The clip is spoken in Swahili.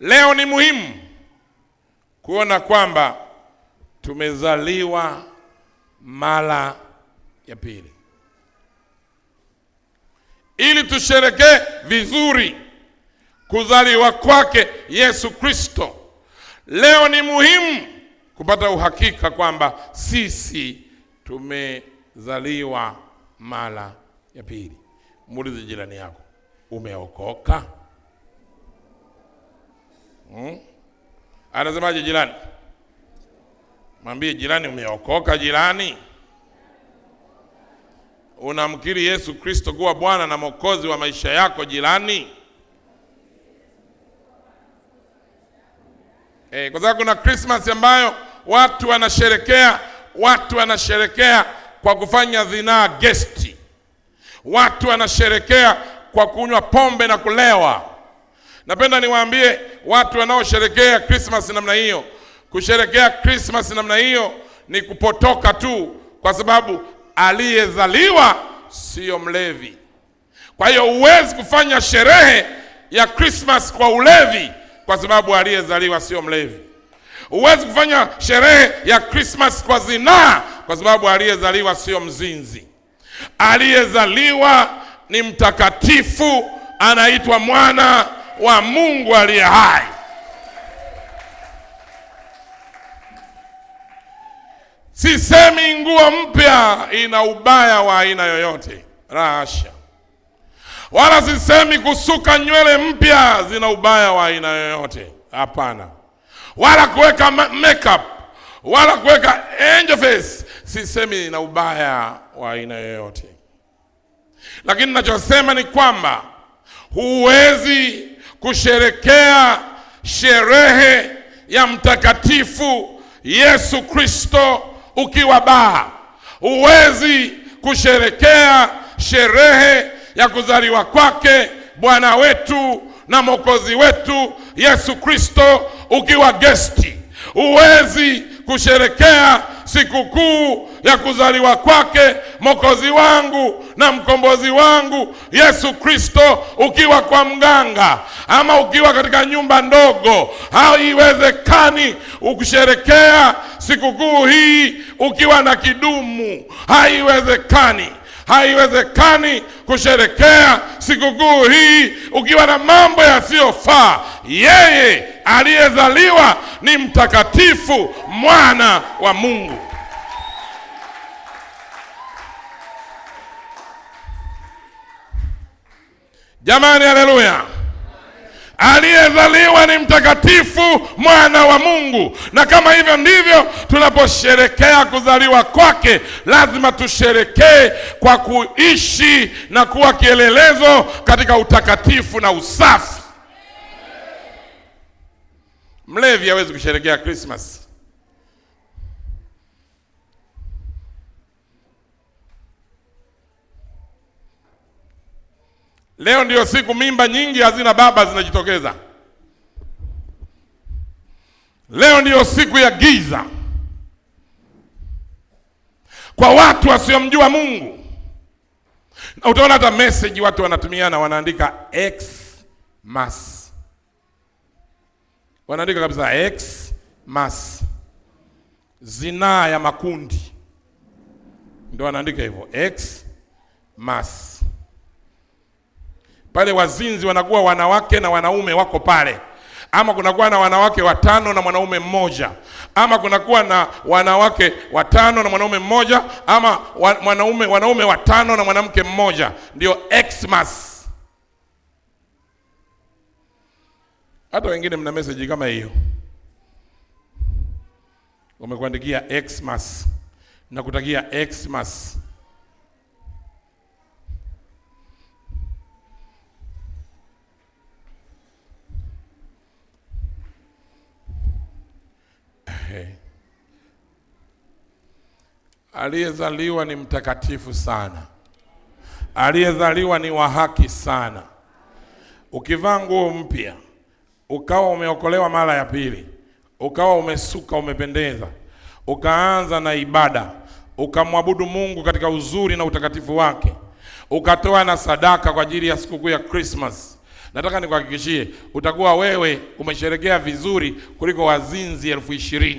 Leo ni muhimu kuona kwamba tumezaliwa mara ya pili. Ili tusherekee vizuri kuzaliwa kwake Yesu Kristo, leo ni muhimu kupata uhakika kwamba sisi tumezaliwa mara ya pili. Muulize jirani yako, umeokoka? Anasemaje jirani? Mwambie jirani, umeokoka jirani? Unamkiri Yesu Kristo kuwa Bwana na Mwokozi wa maisha yako jirani? Kwa sababu kuna Christmas ambayo watu wanasherekea kwa kufanya zinaa gesti. Watu wanasherekea kwa kunywa pombe na kulewa. Napenda niwaambie watu wanaosherekea Christmas namna hiyo, kusherekea Christmas namna hiyo ni kupotoka tu, kwa sababu aliyezaliwa sio mlevi. Kwa hiyo huwezi kufanya sherehe ya Christmas kwa ulevi, kwa sababu aliyezaliwa sio mlevi. Huwezi kufanya sherehe ya Christmas kwa zinaa, kwa sababu aliyezaliwa sio mzinzi. Aliyezaliwa ni mtakatifu, anaitwa mwana wa Mungu aliye hai. Sisemi nguo mpya ina ubaya wa aina yoyote, rasha. Wala sisemi kusuka nywele mpya zina ubaya wa aina yoyote, hapana. Wala kuweka makeup, wala kuweka angel face, sisemi ina ubaya wa aina yoyote. Lakini ninachosema ni kwamba huwezi kusherekea sherehe ya mtakatifu Yesu Kristo ukiwa baa. Huwezi kusherekea sherehe ya kuzaliwa kwake Bwana wetu na Mwokozi wetu Yesu Kristo ukiwa gesti. Huwezi kusherekea sikukuu ya kuzaliwa kwake Mwokozi wangu na mkombozi wangu Yesu Kristo ukiwa kwa mganga ama ukiwa katika nyumba ndogo. Haiwezekani ukusherekea sikukuu hii ukiwa na kidumu. Haiwezekani. Haiwezekani kusherekea sikukuu hii ukiwa na mambo yasiyofaa. Yeye aliyezaliwa ni mtakatifu, mwana wa Mungu. Jamani, haleluya. Aliyezaliwa ni mtakatifu, mwana wa Mungu. Na kama hivyo ndivyo tunaposherekea kuzaliwa kwake, lazima tusherekee kwa kuishi na kuwa kielelezo katika utakatifu na usafi. Mlevi hawezi kusherekea Christmas. Leo ndio siku mimba nyingi hazina baba zinajitokeza. Leo ndio siku ya giza kwa watu wasiomjua Mungu. Na utaona hata message watu wanatumiana, wanaandika Xmas. Wanaandika kabisa Xmas. Zinaa ya makundi. Ndio wanaandika hivyo, Xmas. Pale wazinzi wanakuwa wanawake na wanaume wako pale. Ama kunakuwa na wanawake 5 na mwanaume mmoja. Ama kunakuwa na wanawake 5 na mwanaume mmoja. Ama wanaume 5 na mwanamke mmoja. Ndio Xmas. Hata wengine mna message kama hiyo, wamekuandikia Xmas na kutakia Xmas. Aliyezaliwa ni mtakatifu sana. Aliyezaliwa ni wa haki sana. Ukivaa nguo mpya, ukawa umeokolewa mara ya pili, ukawa umesuka, umependeza, ukaanza na ibada, ukamwabudu Mungu katika uzuri na utakatifu wake, ukatoa na sadaka kwa ajili ya sikukuu ya Christmas, Nataka nikuhakikishie utakuwa wewe umesherekea vizuri kuliko wazinzi 20,000.